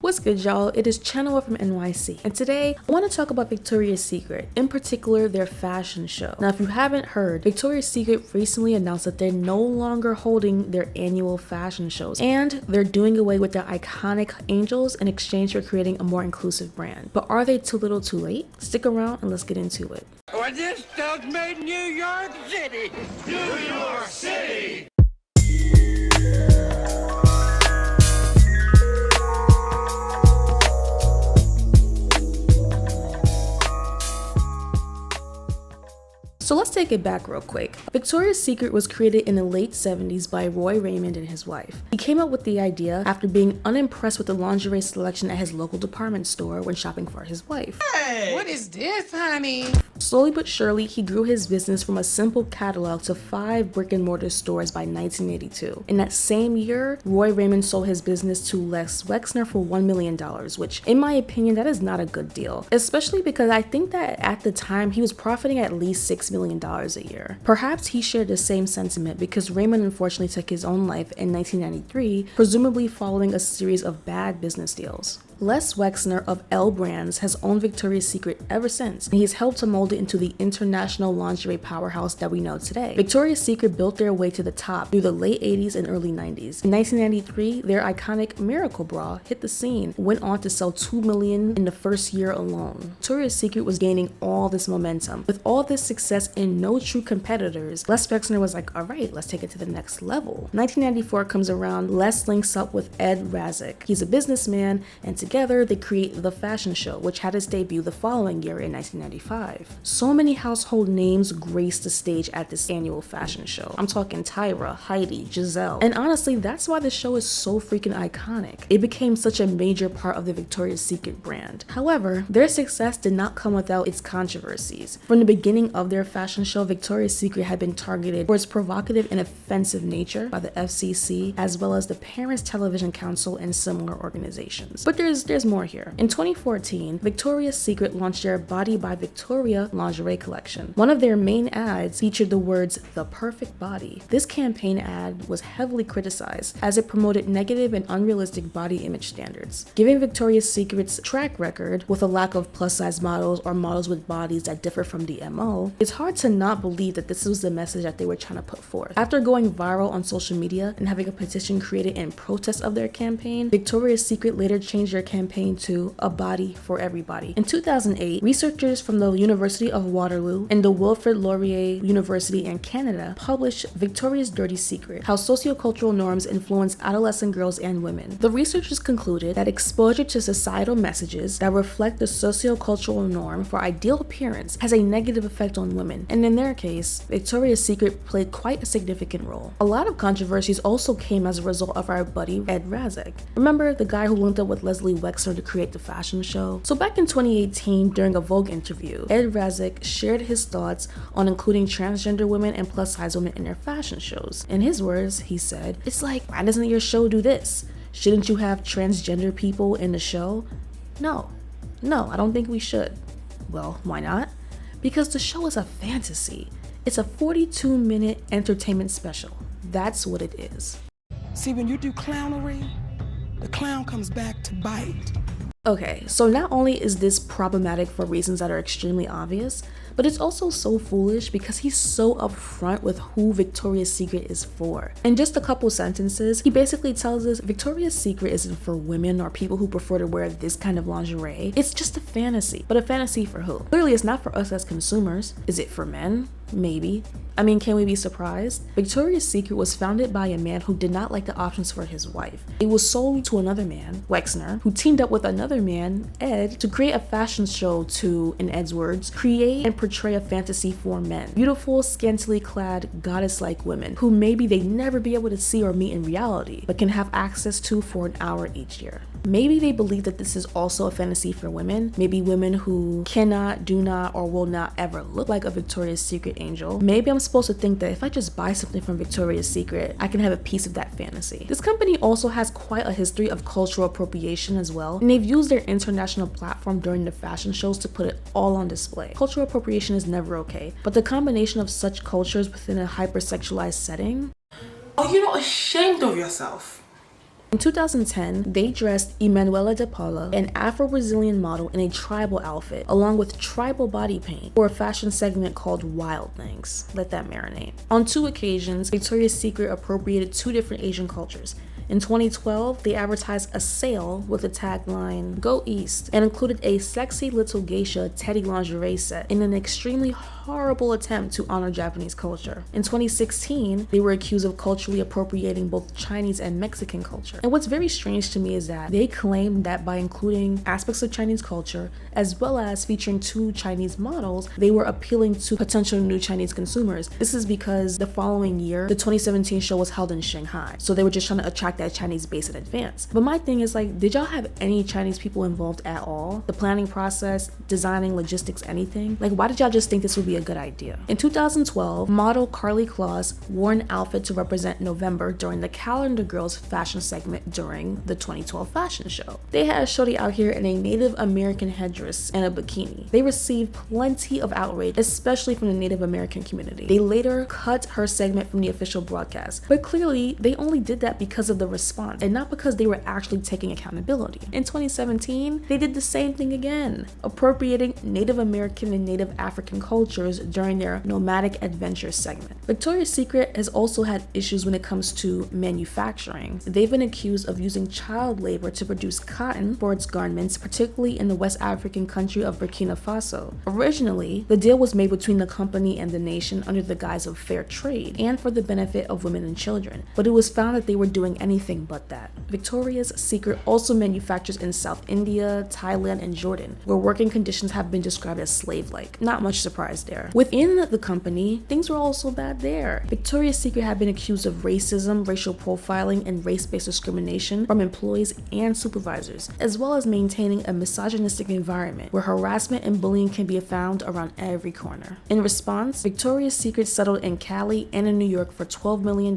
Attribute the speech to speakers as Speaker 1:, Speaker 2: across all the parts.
Speaker 1: What's good, y'all? It is Chenoa from NYC, and today I want to talk about Victoria's Secret, in particular their fashion show. Now, if you haven't heard, Victoria's Secret recently announced that they're no longer holding their annual fashion shows, and they're doing away with their iconic angels in exchange for creating a more inclusive brand. But are they too little too late? Stick around and let's get into it.
Speaker 2: Well, this stuff's made in New York City. New York City!
Speaker 1: So let's take it back real quick. Victoria's Secret was created in the late 70s by Roy Raymond and his wife. He came up with the idea after being unimpressed with the lingerie selection at his local department store when shopping for his wife.
Speaker 2: Hey! What is this, honey?
Speaker 1: Slowly but surely, he grew his business from a simple catalog to 5 brick-and-mortar stores by 1982. In that same year, Roy Raymond sold his business to Les Wexner for $1 million, which, in my opinion, that is not a good deal. Especially because I think that at the time, he was profiting at least $6 million a year. Perhaps he shared the same sentiment because Raymond unfortunately took his own life in 1993, presumably following a series of bad business deals. Les Wexner of L Brands has owned Victoria's Secret ever since, and he's helped to mold it into the international lingerie powerhouse that we know today. Victoria's Secret built their way to the top through the late 80s and early 90s. In 1993, their iconic Miracle Bra hit the scene, went on to sell 2 million in the first year alone. Victoria's Secret was gaining all this momentum. With all this success and no true competitors, Les Wexner was like, alright, let's take it to the next level. 1994 comes around, Les links up with Ed Razek. He's a businessman, and together, they create the fashion show, which had its debut the following year in 1995. So many household names graced the stage at this annual fashion show. I'm talking Tyra, Heidi, Giselle, and honestly, that's why the show is so freaking iconic. It became such a major part of the Victoria's Secret brand. However, their success did not come without its controversies. From the beginning of their fashion show, Victoria's Secret had been targeted for its provocative and offensive nature by the FCC, as well as the Parents Television Council and similar organizations. But there's more here. In 2014, Victoria's Secret launched their Body by Victoria lingerie collection. One of their main ads featured the words, "The perfect body." This campaign ad was heavily criticized as it promoted negative and unrealistic body image standards. Given Victoria's Secret's track record with a lack of plus-size models or models with bodies that differ from the MO, it's hard to not believe that this was the message that they were trying to put forth. After going viral on social media and having a petition created in protest of their campaign, Victoria's Secret later changed their campaign to A Body for Everybody. In 2008, researchers from the University of Waterloo and the Wilfrid Laurier University in Canada published Victoria's Dirty Secret: How Sociocultural Norms Influence Adolescent Girls and Women. The researchers concluded that exposure to societal messages that reflect the sociocultural norm for ideal appearance has a negative effect on women, and in their case, Victoria's Secret played quite a significant role. A lot of controversies also came as a result of our buddy Ed Razek. Remember the guy who linked up with Leslie Wexner to create the fashion show? So back in 2018, during a Vogue interview, Ed Razek shared his thoughts on including transgender women and plus-size women in their fashion shows. In his words, he said, "It's like, why doesn't your show do this? Shouldn't you have transgender people in the show?" No, I don't think we should. Well, why not? Because the show is a fantasy. It's a 42-minute entertainment special. That's what it is.
Speaker 3: See, when you do clownery, the clown comes back to bite.
Speaker 1: Okay, so not only is this problematic for reasons that are extremely obvious, but it's also so foolish because he's so upfront with who Victoria's Secret is for. In just a couple sentences, he basically tells us Victoria's Secret isn't for women or people who prefer to wear this kind of lingerie. It's just a fantasy. But a fantasy for who? Clearly, it's not for us as consumers. Is it for men? Maybe. I mean, can we be surprised? Victoria's Secret was founded by a man who did not like the options for his wife. It was sold to another man, Wexner, who teamed up with another man, Ed, to create a fashion show to, in Ed's words, create and portray a fantasy for men. Beautiful, scantily clad, goddess-like women who maybe they'd never be able to see or meet in reality, but can have access to for an hour each year. Maybe they believe that this is also a fantasy for women, maybe women who cannot, do not, or will not ever look like a Victoria's Secret angel. Maybe I'm supposed to think that if I just buy something from Victoria's Secret, I can have a piece of that fantasy. This company also has quite a history of cultural appropriation as well, and they've used their international platform during the fashion shows to put it all on display. Cultural appropriation is never okay, but the combination of such cultures within a hypersexualized setting.
Speaker 4: Are you not ashamed of yourself?
Speaker 1: In 2010, they dressed Emanuela de Paula, an Afro-Brazilian model, in a tribal outfit, along with tribal body paint, for a fashion segment called Wild Things. Let that marinate. On 2 occasions, Victoria's Secret appropriated 2 different Asian cultures. In 2012, they advertised a sale with the tagline, "Go East," and included a sexy little geisha teddy lingerie set in an extremely horrible attempt to honor Japanese culture. In 2016, they were accused of culturally appropriating both Chinese and Mexican culture. And what's very strange to me is that they claimed that by including aspects of Chinese culture, as well as featuring 2 Chinese models, they were appealing to potential new Chinese consumers. This is because the following year, the 2017 show was held in Shanghai, so they were just trying to attract that Chinese base in advance. But my thing is, like, did y'all have any Chinese people involved at all? The planning process, designing, logistics, anything? Like, why did y'all just think this would be a good idea? In 2012, model Carly Claus wore an outfit to represent November during the Calendar Girls fashion segment during the 2012 fashion show. They had a shorty out here in a Native American headdress and a bikini. They received plenty of outrage, especially from the Native American community. They later cut her segment from the official broadcast, but clearly they only did that because of the response and not because they were actually taking accountability. In 2017, they did the same thing again, appropriating Native American and Native African cultures during their nomadic adventure segment. Victoria's Secret has also had issues when it comes to manufacturing. They've been accused of using child labor to produce cotton for its garments, particularly in the West African country of Burkina Faso. Originally, the deal was made between the company and the nation under the guise of fair trade and for the benefit of women and children, but it was found that they were doing anything but that. Victoria's Secret also manufactures in South India, Thailand, and Jordan, where working conditions have been described as slave-like. Not much surprise there. Within the company, things were also bad there. Victoria's Secret had been accused of racism, racial profiling, and race-based discrimination from employees and supervisors, as well as maintaining a misogynistic environment where harassment and bullying can be found around every corner. In response, Victoria's Secret settled in Cali and in New York for $12 million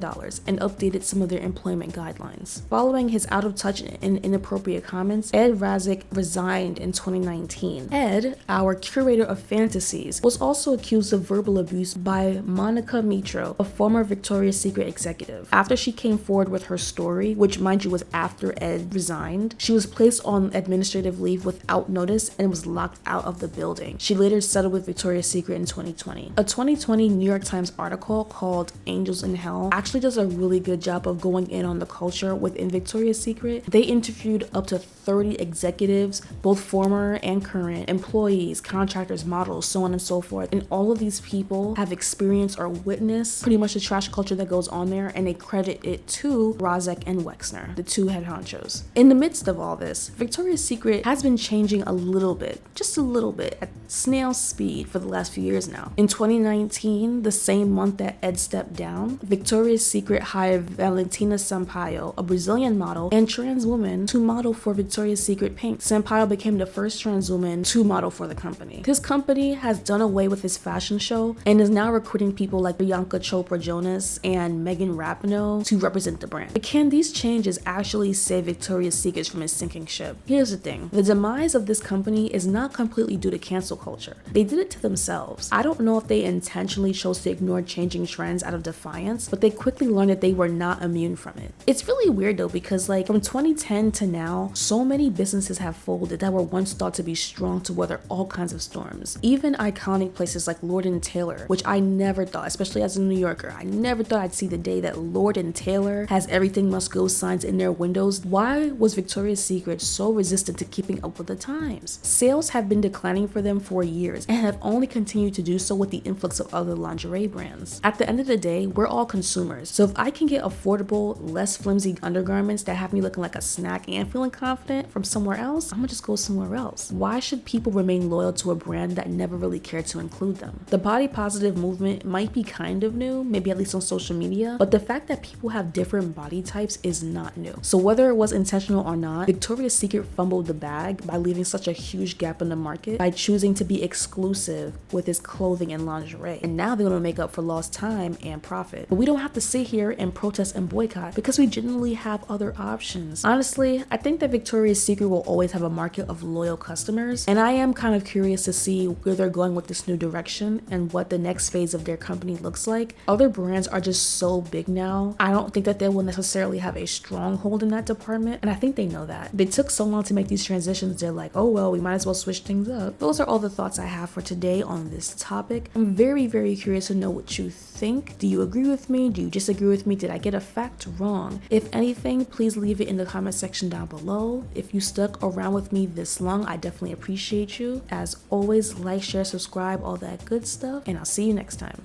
Speaker 1: and updated some of their employment guidelines. Following his out-of-touch and inappropriate comments, Ed Razik resigned in 2019. Ed, our curator of fantasies, was also accused of verbal abuse by Monica Mitro, a former Victoria's Secret executive. After she came forward with her story, which mind you was after Ed resigned, she was placed on administrative leave without notice and was locked out of the building. She later settled with Victoria's Secret in 2020. A 2020 New York Times article called Angels in Hell actually does a really good job of going in on the culture within Victoria's Secret. They interviewed up to 30 executives, both former and current, employees, contractors, models, so on and so forth. And all of these people have experienced or witnessed pretty much the trash culture that goes on there, and they credit it to Razek and Wexner, the 2 head honchos. In the midst of all this, Victoria's Secret has been changing a little bit, just a little bit, at snail speed for the last few years now. In 2019, the same month that Ed stepped down, Victoria's Secret hired Valentina Sampaio, a Brazilian model and trans woman, to model for Victoria's Secret Pink. Sampaio became the first trans woman to model for the company. His company has done away with his fashion show and is now recruiting people like Priyanka Chopra Jonas and Megan Rapinoe to represent the brand. But can these changes actually save Victoria's Secret from a sinking ship? Here's the thing. The demise of this company is not completely due to cancel culture. They did it to themselves. I don't know if they intentionally chose to ignore changing trends out of defiance, but they quickly learned that they were not immune from it. It's really weird though, because like from 2010 to now, so many businesses have folded that were once thought to be strong to weather all kinds of storms. Even iconic places like Lord & Taylor, which I never thought, especially as a New Yorker, I never thought I'd see the day that Lord & Taylor has everything must go signs in their windows. Why was Victoria's Secret so resistant to keeping up with the times? Sales have been declining for them for years and have only continued to do so with the influx of other lingerie brands. At the end of the day, we're all consumers. So if I can get affordable, less flimsy undergarments that have me looking like a snack and feeling confident from somewhere else, I'm gonna just go somewhere else. Why should people remain loyal to a brand that never really cared to include them? The body positive movement might be kind of new, maybe at least on social media, but the fact that people have different body types is not new. So whether it was intentional or not, Victoria's Secret fumbled the bag by leaving such a huge gap in the market by choosing to be exclusive with its clothing and lingerie. And now they're gonna make up for lost time and profit. But we don't have to sit here and protest and boycott because we genuinely have other options. Honestly, I think that Victoria's Secret will always have a market of loyal customers, and I am kind of curious to see where they're going with this new direction direction and what the next phase of their company looks like. Other brands are just so big now. I don't think that they will necessarily have a stronghold in that department, and I think they know that. They took so long to make these transitions, they're like, oh well, we might as well switch things up. Those are all the thoughts I have for today on this topic. I'm very, very curious to know what you think. Do you agree with me? Do you disagree with me? Did I get a fact wrong? If anything, please leave it in the comment section down below. If you stuck around with me this long, I definitely appreciate you. As always, like, share, subscribe, all that good stuff, and I'll see you next time.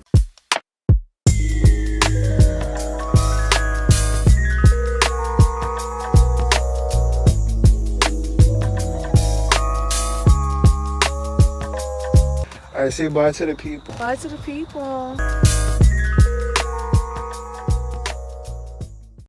Speaker 4: All right, say bye to the people.
Speaker 1: Bye to the people.